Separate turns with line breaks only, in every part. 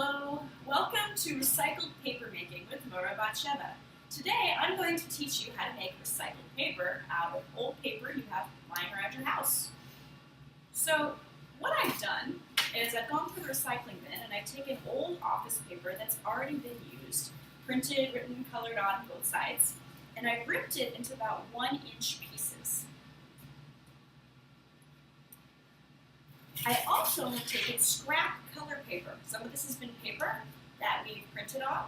Hello, welcome to Recycled Paper Making with Teva. Today I'm going to teach you how to make recycled paper out of old paper you have lying around your house. So what I've done is I've gone through the recycling bin and I've taken old office paper that's already been used, printed, written, colored on both sides, and I've ripped it into about 1-inch pieces. I also have taken scrap color paper. Some of this has been paper that we've printed on,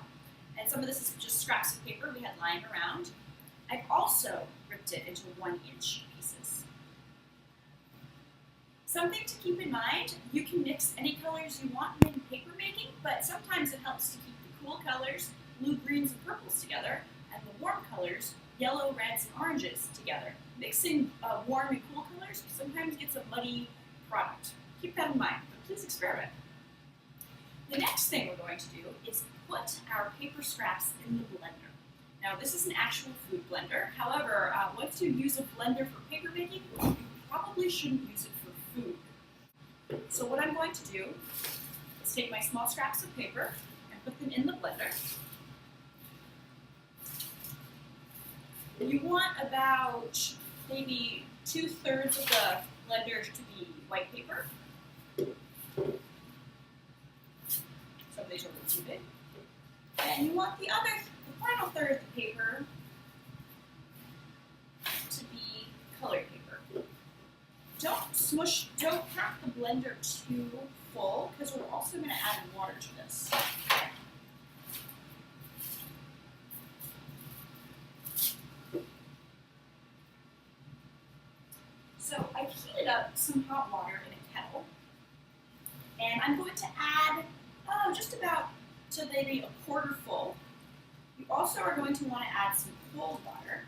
and some of this is just scraps of paper we had lying around. I've also ripped it into 1-inch pieces. Something to keep in mind, you can mix any colors you want in paper making, but sometimes it helps to keep the cool colors, blue, greens, and purples together, and the warm colors, yellow, reds, and oranges together. Mixing warm and cool colors sometimes gets a muddy product. Keep that in mind, but please experiment. The next thing we're going to do is put our paper scraps in the blender. Now this is an actual food blender. However, once you use a blender for paper making, you probably shouldn't use it for food. So what I'm going to do is take my small scraps of paper and put them in the blender. You want about maybe 2/3 of the blender to be white paper. Some of these are a little too big. And you want the final third of the paper to be colored paper. Don't pack the blender too full because we're also going to add water to this. So I've heated up some hot water in a kettle, and I'm going to add just about to maybe 1/4 full. You also are going to want to add some cold water.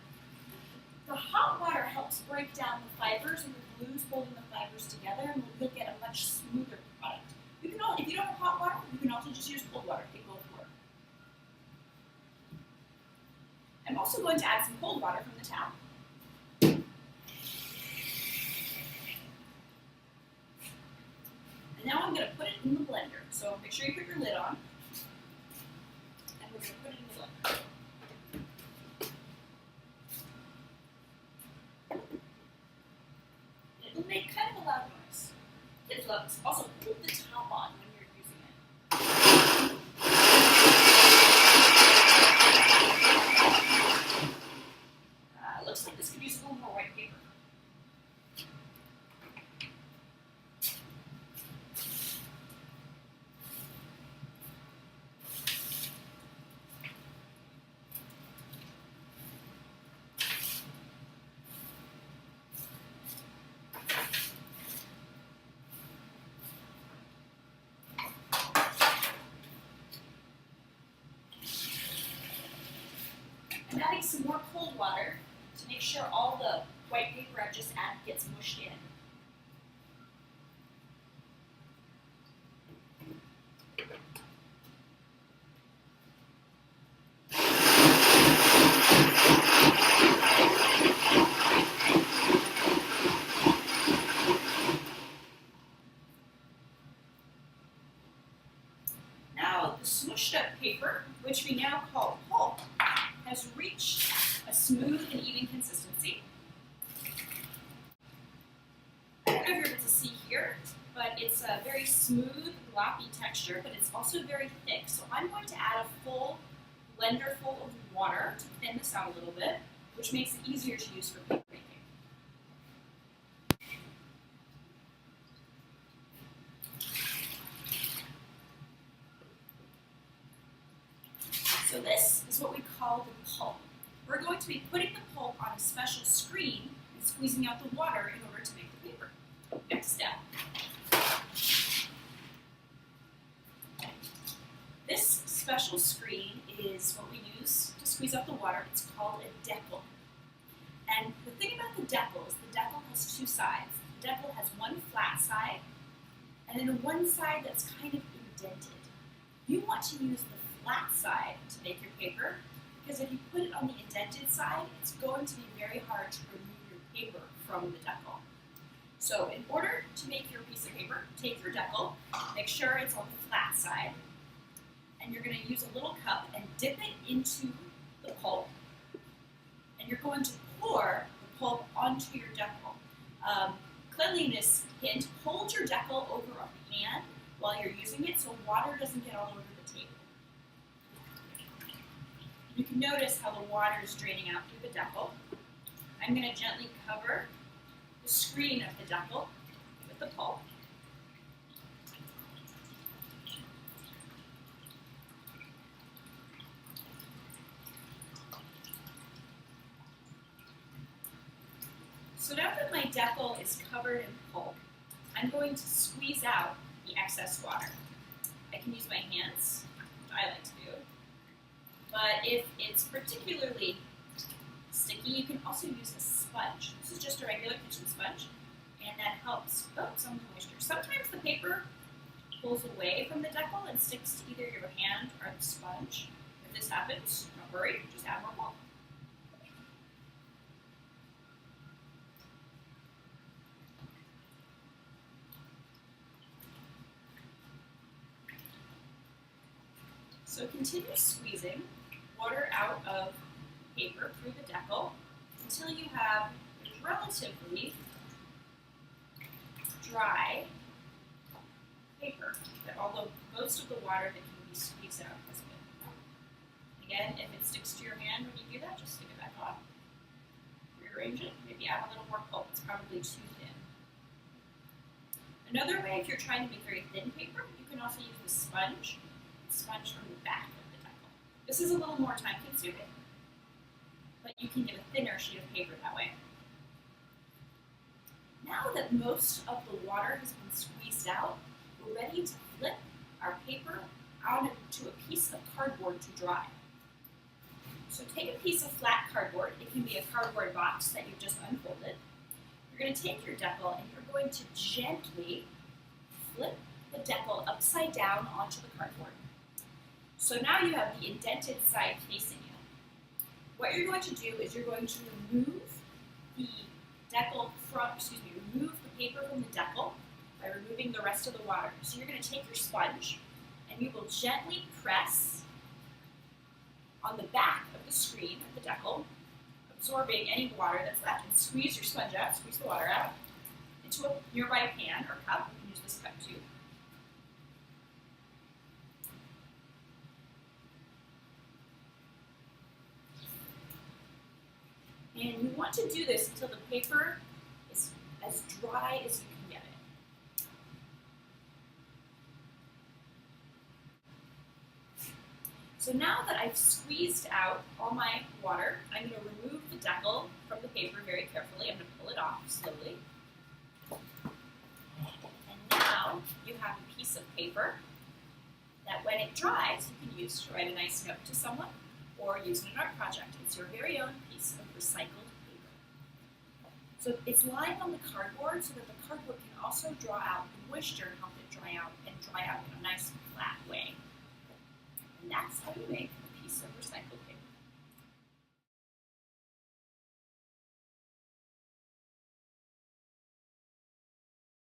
The hot water helps break down the fibers and the glues holding the fibers together, and you'll get a much smoother product. If you don't have hot water, you can also just use cold water. They both work. I'm also going to add some cold water from the tap. And now I'm going to put it in the blender. So make sure you put your lid on. And we're going to put it in the blender. It'll make kind of a loud noise. Kids love this. Also, put the top on when you're using it. Looks like this could use a little more white paper. I'm adding some more cold water to make sure all the white paper I've just added gets mushed in. Now the smushed up paper, which we now call pulp, has reached a smooth and even consistency. I don't know if you're able to see here, but it's a very smooth, gloppy texture, but it's also very thick. So I'm going to add a full blender full of water to thin this out a little bit, which makes it easier to use for paper making. So this is what we call the pulp. We're going to be putting the pulp on a special screen and squeezing out the water in order to make the paper. Next step. This special screen is what we use to squeeze out the water. It's called a decal. And the thing about the decal is the decal has 2 sides. The decal has one flat side and then one side that's kind of indented. You want to use the flat side to make your paper, because if you put it on the indented side, it's going to be very hard to remove your paper from the decal. So in order to make your piece of paper, take your decal, make sure it's on the flat side, and you're going to use a little cup and dip it into the pulp, and you're going to pour the pulp onto your decal. Cleanliness hint, hold your decal over a pan while you're using it so water doesn't get all over the table. You can notice how the water is draining out through the decal. I'm going to gently cover the screen of the decal with the pulp. So now that my decal is covered in pulp, I'm going to squeeze out the excess water. I can use my hands, which I like to do, but if it's particularly sticky, you can also use a sponge. This is just a regular kitchen sponge, and that helps some of the moisture. Sometimes the paper pulls away from the decal and sticks to either your hand or the sponge. If this happens, don't worry, just add more pulp. So continue squeezing water out of paper through the decal until you have a relatively dry paper, that although most of the water that can be squeezed out has been. Again, if it sticks to your hand when you do that, just stick it back on. Rearrange it, maybe add a little more pulp, it's probably too thin. Another way, if you're trying to make very thin paper, you can also use the sponge from the back of the decal. This is a little more time consuming, but you can get a thinner sheet of paper that way. Now that most of the water has been squeezed out, we're ready to flip our paper onto a piece of cardboard to dry. So take a piece of flat cardboard. It can be a cardboard box that you've just unfolded. You're going to take your decal and you're going to gently flip the decal upside down onto the cardboard. So now you have the indented side facing you. What you're going to do is you're going to remove the remove the paper from the decal by removing the rest of the water. So you're going to take your sponge and you will gently press on the back of the screen of the decal, absorbing any water that's left, and squeeze your sponge out, squeeze the water out into a nearby pan or cup. You can use this cup too. And you want to do this until the paper is as dry as you can get it. So now that I've squeezed out all my water, I'm going to remove the decal from the paper very carefully. I'm going to pull it off slowly. And now you have a piece of paper that when it dries, you can use to write a nice note to someone or use in an art project. It's your very own piece of recycled paper. So it's lying on the cardboard so that the cardboard can also draw out the moisture and help it dry out in a nice flat way. And that's how you make